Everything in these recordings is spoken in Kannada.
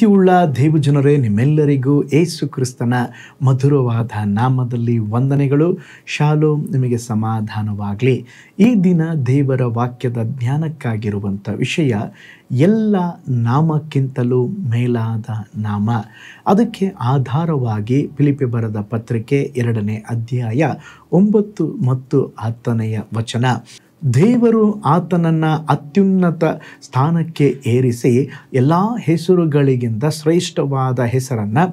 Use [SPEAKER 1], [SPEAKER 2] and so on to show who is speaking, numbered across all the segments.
[SPEAKER 1] ಪ್ರೀತಿಯುಳ್ಳ ದೇವಜನರೇ, ನಿಮ್ಮೆಲ್ಲರಿಗೂ ಯೇಸು ಕ್ರಿಸ್ತನ ಮಧುರವಾದ ನಾಮದಲ್ಲಿ ವಂದನೆಗಳು. ಶಾಲೋಮ್, ನಿಮಗೆ ಸಮಾಧಾನವಾಗಲಿ. ಈ ದಿನ ದೇವರ ವಾಕ್ಯದ ಜ್ಞಾನಕ್ಕಾಗಿರುವಂಥ ವಿಷಯ ಎಲ್ಲ ನಾಮಕ್ಕಿಂತಲೂ ಮೇಲಾದ ನಾಮ. ಅದಕ್ಕೆ ಆಧಾರವಾಗಿ ಫಿಲಿಪ್ಪಿ ಬರೆದ ಪತ್ರಿಕೆ 2ನೇ ಅಧ್ಯಾಯ 9 ಮತ್ತು 10ನೇ ವಚನ. ದೇವರು ಆತನನ್ನು ಅತ್ಯುನ್ನತ ಸ್ಥಾನಕ್ಕೆ ಏರಿಸಿ ಎಲ್ಲ ಹೆಸರುಗಳಿಗಿಂತ ಶ್ರೇಷ್ಠವಾದ ಹೆಸರನ್ನು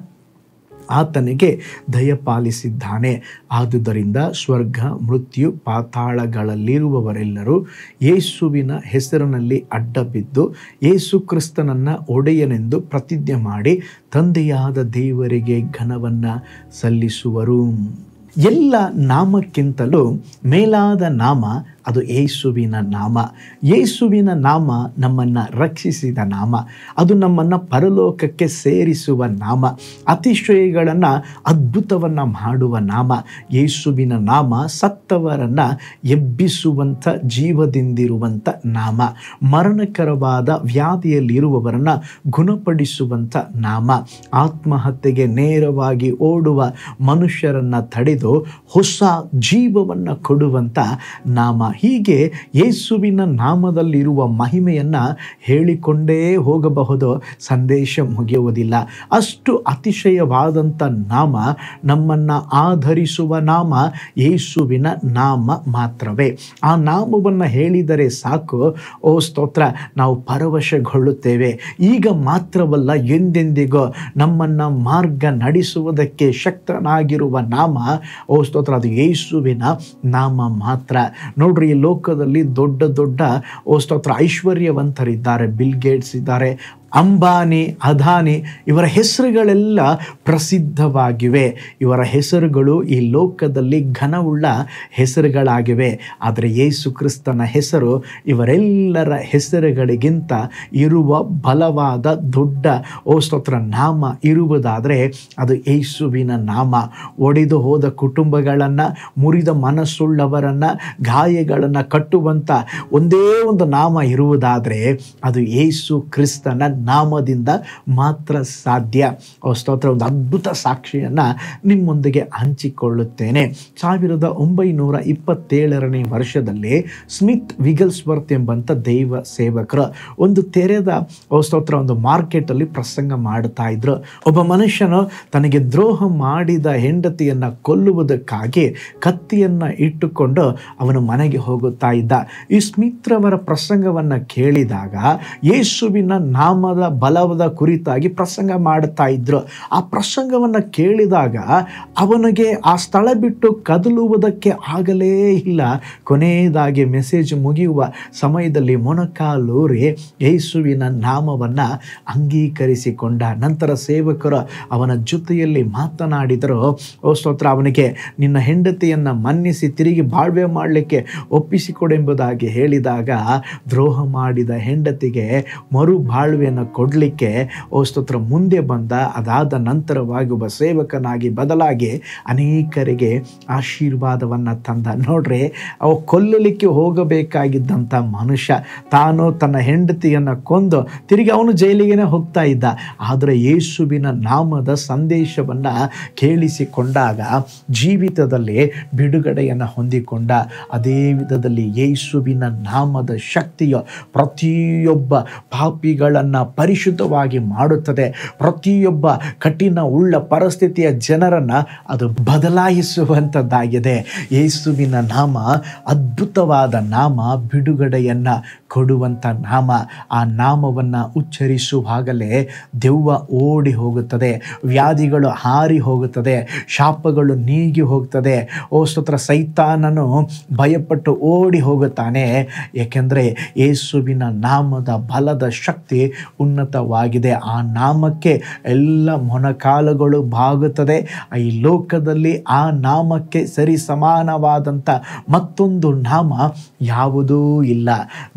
[SPEAKER 1] ಆತನಿಗೆ ದಯಪಾಲಿಸಿದ್ದಾನೆ. ಆದುದರಿಂದ ಸ್ವರ್ಗ, ಮೃತ್ಯು, ಪಾತಾಳಗಳಲ್ಲಿರುವವರೆಲ್ಲರೂ ಯೇಸುವಿನ ಹೆಸರಿನಲ್ಲಿ ಅಡ್ಡಬಿದ್ದು ಯೇಸು ಕ್ರಿಸ್ತನನ್ನು ಒಡೆಯನೆಂದು ಪ್ರತಿಜ್ಞೆ ಮಾಡಿ ತಂದೆಯಾದ ದೇವರಿಗೆ ಘನವನ್ನು ಸಲ್ಲಿಸುವರು. ಎಲ್ಲ ನಾಮಕ್ಕಿಂತಲೂ ಮೇಲಾದ ನಾಮ ಅದು ಯೇಸುವಿನ ನಾಮ. ಯೇಸುವಿನ ನಾಮ ನಮ್ಮನ್ನು ರಕ್ಷಿಸಿದ ನಾಮ. ಅದು ನಮ್ಮನ್ನು ಪರಲೋಕಕ್ಕೆ ಸೇರಿಸುವ ನಾಮ. ಅತಿಶಯಗಳನ್ನು, ಅದ್ಭುತವನ್ನು ಮಾಡುವ ನಾಮ. ಯೇಸುವಿನ ನಾಮ ಸತ್ತವರನ್ನು ಎಬ್ಬಿಸುವಂಥ, ಜೀವದಿಂದಿರುವಂಥ ನಾಮ. ಮರಣಕರವಾದ ವ್ಯಾಧಿಯಲ್ಲಿರುವವರನ್ನು ಗುಣಪಡಿಸುವಂಥ ನಾಮ. ಆತ್ಮಹತ್ಯೆಗೆ ನೇರವಾಗಿ ಓಡುವ ಮನುಷ್ಯರನ್ನು ತಡೆದು ಹೊಸ ಜೀವವನ್ನು ಕೊಡುವಂಥ ನಾಮ. ಹೀಗೆ ಯೇಸುವಿನ ನಾಮದಲ್ಲಿರುವ ಮಹಿಮೆಯನ್ನು ಹೇಳಿಕೊಂಡೇ ಹೋಗಬಹುದು, ಸಂದೇಶ ಮುಗಿಯುವುದಿಲ್ಲ. ಅಷ್ಟು ಅತಿಶಯವಾದಂಥ ನಾಮ, ನಮ್ಮನ್ನು ಆಧರಿಸುವ ನಾಮ ಯೇಸುವಿನ ನಾಮ ಮಾತ್ರವೇ. ಆ ನಾಮವನ್ನು ಹೇಳಿದರೆ ಸಾಕು, ಓ ಸ್ತೋತ್ರ, ನಾವು ಪರವಶಗೊಳ್ಳುತ್ತೇವೆ. ಈಗ ಮಾತ್ರವಲ್ಲ, ಎಂದೆಂದಿಗೋ ನಮ್ಮನ್ನು ಮಾರ್ಗ ನಡೆಸುವುದಕ್ಕೆ ಶಕ್ತನಾಗಿರುವ ನಾಮ, ಓ ಸ್ತೋತ್ರ, ಅದು ಯೇಸುವಿನ ನಾಮ ಮಾತ್ರ. ನೋಡ್ರಿ, ಈ ಲೋಕದಲ್ಲಿ ದೊಡ್ಡ ದೊಡ್ಡ ಓ ಸ್ತೋತ್ರ ಐಶ್ವರ್ಯವಂತರಿದ್ದಾರೆ. ಬಿಲ್ ಗೇಟ್ಸ್ ಇದ್ದಾರೆ, ಅಂಬಾನಿ, ಅದಾನಿ, ಇವರ ಹೆಸರುಗಳೆಲ್ಲ ಪ್ರಸಿದ್ಧವಾಗಿವೆ. ಇವರ ಹೆಸರುಗಳು ಈ ಲೋಕದಲ್ಲಿ ಘನವುಳ್ಳ ಹೆಸರುಗಳಾಗಿವೆ. ಆದರೆ ಯೇಸು ಕ್ರಿಸ್ತನ ಹೆಸರು ಇವರೆಲ್ಲರ ಹೆಸರುಗಳಿಗಿಂತ ಇರುವ ಬಲವಾದ ದೊಡ್ಡ ಓ ಸ್ತೋತ್ರ ನಾಮ ಇರುವುದಾದರೆ ಅದು ಯೇಸುವಿನ ನಾಮ. ಒಡೆದು ಹೋದ ಕುಟುಂಬಗಳನ್ನು, ಮುರಿದ ಮನಸ್ಸುಳ್ಳವರನ್ನು, ಗಾಯಗಳನ್ನು ಕಟ್ಟುವಂಥ ಒಂದೇ ಒಂದು ನಾಮ ಇರುವುದಾದರೆ ಅದು ಯೇಸು ಕ್ರಿಸ್ತನ ನಾಮದಿಂದ ಮಾತ್ರ ಸಾಧ್ಯ. ಸ್ತೋತ್ರ. ಒಂದು ಅದ್ಭುತ ಸಾಕ್ಷಿಯನ್ನು ನಿಮ್ಮೊಂದಿಗೆ ಹಂಚಿಕೊಳ್ಳುತ್ತೇನೆ. 1927ನೇ ವರ್ಷದಲ್ಲಿ ಸ್ಮಿತ್ ವಿಗಲ್ಸ್ವರ್ತ್ ಎಂಬಂಥ ದೈವ ಸೇವಕರು ಒಂದು ತೆರೆದ ಸ್ತೋತ್ರ ಒಂದು ಮಾರ್ಕೆಟಲ್ಲಿ ಪ್ರಸಂಗ ಮಾಡ್ತಾ ಇದ್ರು. ಒಬ್ಬ ಮನುಷ್ಯನು ತನಗೆ ದ್ರೋಹ ಮಾಡಿದ ಹೆಂಡತಿಯನ್ನು ಕೊಲ್ಲುವುದಕ್ಕಾಗಿ ಕತ್ತಿಯನ್ನು ಇಟ್ಟುಕೊಂಡು ಅವನು ಮನೆಗೆ ಹೋಗುತ್ತಾ ಇದ್ದ. ಈ ಸ್ಮಿತ್ರವರ ಪ್ರಸಂಗವನ್ನು ಕೇಳಿದಾಗ ಯೇಸುವಿನ ನಾಮದ ಬಲದ ಕುರಿತಾಗಿ ಪ್ರಸಂಗ ಮಾಡುತ್ತಾ ಇದ್ರು. ಆ ಪ್ರಸಂಗವನ್ನು ಕೇಳಿದಾಗ ಅವನಿಗೆ ಆ ಸ್ಥಳ ಬಿಟ್ಟು ಕದಲುವುದಕ್ಕೆ ಆಗಲೇ ಇಲ್ಲ. ಕೊನೆಯದಾಗಿ ಮೆಸೇಜ್ ಮುಗಿಯುವ ಸಮಯದಲ್ಲಿ ಮೊಣಕಾಲೂರಿ ಯೇಸುವಿನ ನಾಮವನ್ನು ಅಂಗೀಕರಿಸಿಕೊಂಡ. ನಂತರ ಸೇವಕರು ಅವನ ಜೊತೆಯಲ್ಲಿ ಮಾತನಾಡಿದರು. ಓ ಸ್ತೋತ್ರ, ಅವನಿಗೆ ನಿನ್ನ ಹೆಂಡತಿಯನ್ನು ಮನ್ನಿಸಿ ತಿರುಗಿ ಬಾಳ್ವೆ ಮಾಡಲಿಕ್ಕೆ ಒಪ್ಪಿಸಿಕೊಡೆಂಬುದಾಗಿ ಹೇಳಿದಾಗ ದ್ರೋಹ ಮಾಡಿದ ಹೆಂಡತಿಗೆ ಮರು ಬಾಳ್ವೆಯನ್ನು ಕೊಡಲಿಕ್ಕೆ ಓ ಸ್ತೋತ್ರ ಮುಂದೆ ಬಂದ. ಅದಾದ ನಂತರವಾಗಿ ಒಬ್ಬ ಸೇವಕನಾಗಿ ಬದಲಾಗಿ ಅನೇಕರಿಗೆ ಆಶೀರ್ವಾದವನ್ನು ತಂದ. ನೋಡ್ರಿ, ಅವ ಕೊಲ್ಲಲಿಕ್ಕೆ ಹೋಗಬೇಕಾಗಿದ್ದಂಥ ಮನುಷ್ಯ ತಾನು ತನ್ನ ಹೆಂಡತಿಯನ್ನು ಕೊಂದು ತಿರುಗಿ ಅವನು ಜೈಲಿಗೆ ಹೋಗ್ತಾ ಇದ್ದ. ಆದರೆ ಯೇಸುವಿನ ನಾಮದ ಸಂದೇಶವನ್ನು ಕೇಳಿಸಿಕೊಂಡಾಗ ಜೀವಿತದಲ್ಲಿ ಬಿಡುಗಡೆಯನ್ನು ಹೊಂದಿಕೊಂಡ. ಅದೇ ವಿಧದಲ್ಲಿ ಯೇಸುವಿನ ನಾಮದ ಶಕ್ತಿಯು ಪ್ರತಿಯೊಬ್ಬ ಪಾಪಿಗಳನ್ನು ಪರಿಶುದ್ಧವಾಗಿ ಮಾಡುತ್ತದೆ. ಪ್ರತಿಯೊಬ್ಬ ಕಠಿಣ ಉಳ್ಳ ಪರಿಸ್ಥಿತಿಯ ಜನರನ್ನು ಅದು ಬದಲಾಯಿಸುವಂಥದ್ದಾಗಿದೆ. ಯೇಸುವಿನ ನಾಮ ಅದ್ಭುತವಾದ ನಾಮ, ಬಿಡುಗಡೆಯನ್ನು ಕೊಡುವಂಥ ನಾಮ. ಆ ನಾಮವನ್ನು ಉಚ್ಚರಿಸುವಾಗಲೇ ದೆವ್ವ ಓಡಿ ಹೋಗುತ್ತದೆ, ವ್ಯಾಧಿಗಳು ಹಾರಿ ಹೋಗುತ್ತದೆ, ಶಾಪಗಳು ನೀಗಿ ಹೋಗ್ತದೆ. ಓ ಸ್ತೋತ್ರ, ಸೈತಾನನು ಭಯಪಟ್ಟು ಓಡಿ ಹೋಗುತ್ತಾನೆ. ಏಕೆಂದರೆ ಯೇಸುವಿನ ನಾಮದ ಬಲದ ಶಕ್ತಿ ಉನ್ನತವಾಗಿದೆ. ಆ ನಾಮಕ್ಕೆ ಎಲ್ಲ ಮೊಣಕಾಲುಗಳು ಬಾಗುತ್ತದೆ. ಈ ಲೋಕದಲ್ಲಿ ಆ ನಾಮಕ್ಕೆ ಸರಿ ಸಮಾನವಾದಂಥ ಮತ್ತೊಂದು ನಾಮ ಯಾವುದೂ ಇಲ್ಲ.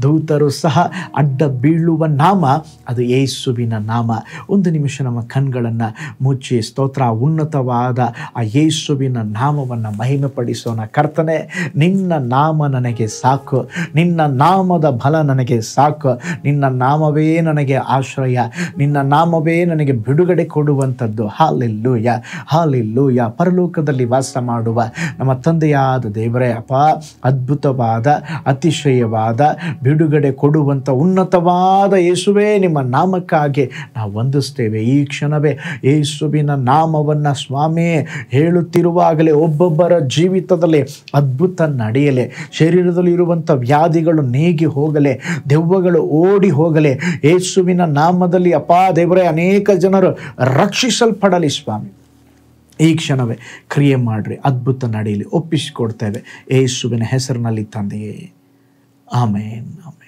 [SPEAKER 1] ದೂತ ದೂತರು ಸಹ ಅಡ್ಡ ಬೀಳುವ ನಾಮ ಅದು ಯೇಸುವಿನ ನಾಮ. ಒಂದು ನಿಮಿಷ ನಮ್ಮ ಕಣ್ಗಳನ್ನು ಮುಚ್ಚಿ ಸ್ತೋತ್ರ, ಉನ್ನತವಾದ ಆ ಯೇಸುವಿನ ನಾಮವನ್ನು ಮಹಿಮೆಪಡಿಸೋಣ. ಕರ್ತನೆ, ನಿನ್ನ ನಾಮ ನನಗೆ ಸಾಕು, ನಿನ್ನ ನಾಮದ ಬಲ ನನಗೆ ಸಾಕು, ನಿನ್ನ ನಾಮವೇ ನನಗೆ ಆಶ್ರಯ, ನಿನ್ನ ನಾಮವೇ ನನಗೆ ಬಿಡುಗಡೆ ಕೊಡುವಂಥದ್ದು. Hallelujah, hallelujah. ಪರಲೋಕದಲ್ಲಿ ವಾಸ ಮಾಡುವ ನಮ್ಮ ತಂದೆಯಾದ ದೇವರೇ, ಅಪ್ಪ, ಅದ್ಭುತವಾದ, ಅತಿಶಯವಾದ, ಬಿಡುಗಡೆ ಕೊಡುವಂಥ ಉನ್ನತವಾದ ಯೇಸುವೇ, ನಿಮ್ಮ ನಾಮಕ್ಕಾಗಿ ನಾವು ವಂದಿಸ್ತೇವೆ. ಈ ಕ್ಷಣವೇ ಯೇಸುವಿನ ನಾಮವನ್ನು ಸ್ವಾಮಿ ಹೇಳುತ್ತಿರುವಾಗಲೇ ಒಬ್ಬೊಬ್ಬರ ಜೀವಿತದಲ್ಲಿ ಅದ್ಭುತ ನಡೆಯಲೆ, ಶರೀರದಲ್ಲಿ ಇರುವಂಥ ವ್ಯಾಧಿಗಳು ನೀಗಿ ಹೋಗಲೆ, ದೆವ್ವಗಳು ಓಡಿ ಹೋಗಲೆ. ಯೇಸುವಿನ ನಾಮದಲ್ಲಿ ಅಪ್ಪ ದೇವರೇ ಅನೇಕ ಜನರು ರಕ್ಷಿಸಲ್ಪಡಲಿ ಸ್ವಾಮಿ. ಈ ಕ್ಷಣವೇ ಕ್ರಿಯೆ ಮಾಡಿರಿ, ಅದ್ಭುತ ನಡೆಯಲಿ ಒಪ್ಪಿಸಿಕೊಡ್ತೇವೆ ಯೇಸುವಿನ ಹೆಸರಿನಲ್ಲಿ ತಂದೆಯೇ, ಆಮೇನ್, ಆಮೇನ್.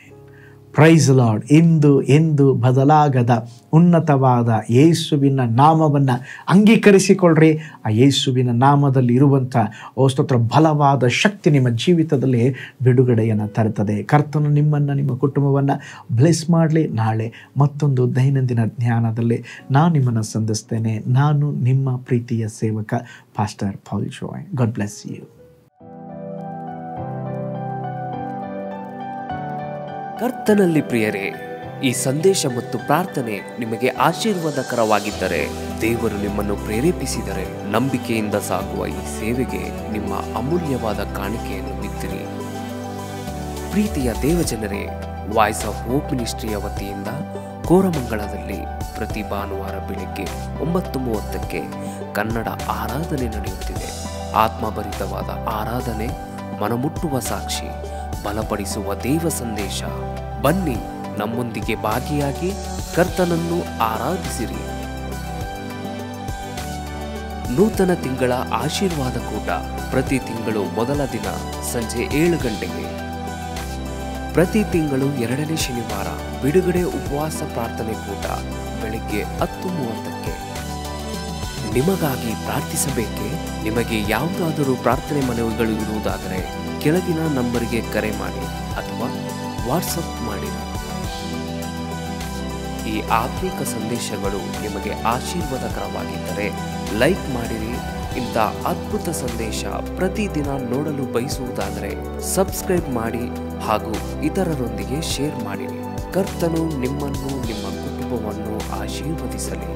[SPEAKER 1] Price lord. ಎಂದು ಬದಲಾಗದ ಉನ್ನತವಾದ ಯೇಸುವಿನ ನಾಮವನ್ನು ಅಂಗೀಕರಿಸಿಕೊಳ್ಳ್ರಿ. ಆ ಯೇಸುವಿನ ನಾಮದಲ್ಲಿ ಇರುವಂಥ ಸ್ತೋತ್ರ ಬಲವಾದ ಶಕ್ತಿ ನಿಮ್ಮ ಜೀವಿತದಲ್ಲಿ ಬಿಡುಗಡೆಯನ್ನು ತರುತ್ತದೆ. ಕರ್ತನು ನಿಮ್ಮನ್ನು, ನಿಮ್ಮ ಕುಟುಂಬವನ್ನು ಬ್ಲೆಸ್ ಮಾಡಲಿ. ನಾಳೆ ಮತ್ತೊಂದು ದೈನಂದಿನ ಜ್ಞಾನದಲ್ಲಿ ನಾನು ನಿಮ್ಮನ್ನು ಸಂಧಿಸ್ತೇನೆ. ನಾನು ನಿಮ್ಮ ಪ್ರೀತಿಯ ಸೇವಕ pastor Paul Joy. God bless you.
[SPEAKER 2] ಕರ್ತನಲ್ಲಿ ಪ್ರಿಯರೇ, ಈ ಸಂದೇಶ ಮತ್ತು ಪ್ರಾರ್ಥನೆ ನಿಮಗೆ ಆಶೀರ್ವಾದಕರವಾಗಿದ್ದರೆ, ದೇವರು ನಿಮ್ಮನ್ನು ಪ್ರೇರೇಪಿಸಿದರೆ, ನಂಬಿಕೆಯಿಂದ ಸಾಗುವ ಈ ಸೇವೆಗೆ ನಿಮ್ಮ ಅಮೂಲ್ಯವಾದ ಕಾಣಿಕೆಯನ್ನು ಬಿತ್ತಿರಿ. ಪ್ರೀತಿಯ ದೇವಜನರೇ, ವಾಯ್ಸ್ ಆಫ್ ಹೋಪ್ ಮಿನಿಸ್ಟ್ರಿಯ ವತಿಯಿಂದ ಕೋರಮಂಗಲದಲ್ಲಿ ಪ್ರತಿ ಭಾನುವಾರ ಬೆಳಿಗ್ಗೆ 9:30ಕ್ಕೆ ಕನ್ನಡ ಆರಾಧನೆ ನಡೆಯುತ್ತಿದೆ. ಆತ್ಮಭರಿತವಾದ ಆರಾಧನೆ, ಮನಮುಟ್ಟುವ ಸಾಕ್ಷಿ, ಬಲಪಡಿಸುವ ದೇವ ಸಂದೇಶ. ಬನ್ನಿ, ನಮ್ಮೊಂದಿಗೆ ಭಾಗಿಯಾಗಿ ಕರ್ತನನ್ನು ಆರಾಧಿಸಿರಿ. ನೂತನ ತಿಂಗಳ ಆಶೀರ್ವಾದ ಕೂಟ ಪ್ರತಿ ತಿಂಗಳು ಮೊದಲ ದಿನ ಸಂಜೆ 7 ಗಂಟೆಗೆ. ಪ್ರತಿ ತಿಂಗಳು 2ನೇ ಶನಿವಾರ ಬಿಡುಗಡೆ ಉಪವಾಸ ಪ್ರಾರ್ಥನೆ ಕೂಟ ಬೆಳಿಗ್ಗೆ 10:30ಕ್ಕೆ. ನಿಮಗಾಗಿ ಪ್ರಾರ್ಥಿಸಬೇಕೆ? ನಿಮಗೆ ಯಾವುದಾದರೂ ಪ್ರಾರ್ಥನೆ ಮನವಿಗಳು ಇರುವುದಾದರೆ ಕೆಳಗಿನ ನಂಬರಿಗೆ ಕರೆ ಮಾಡಿ ಅಥವಾ ವಾಟ್ಸಪ್ ಮಾಡಿ. ಈ ಆತ್ಮಿಕ ಸಂದೇಶಗಳು ನಿಮಗೆ ಆಶೀರ್ವಾದಕರವಾಗಿದ್ದರೆ ಲೈಕ್ ಮಾಡಿರಿ. ಇಂಥ ಅದ್ಭುತ ಸಂದೇಶ ಪ್ರತಿದಿನ ನೋಡಲು ಬಯಸುವುದಾದರೆ ಸಬ್ಸ್ಕ್ರೈಬ್ ಮಾಡಿ ಹಾಗೂ ಇತರರೊಂದಿಗೆ ಶೇರ್ ಮಾಡಿರಿ. ಕರ್ತನು ನಿಮ್ಮನ್ನು, ನಿಮ್ಮ ಕುಟುಂಬವನ್ನು ಆಶೀರ್ವದಿಸಲಿ.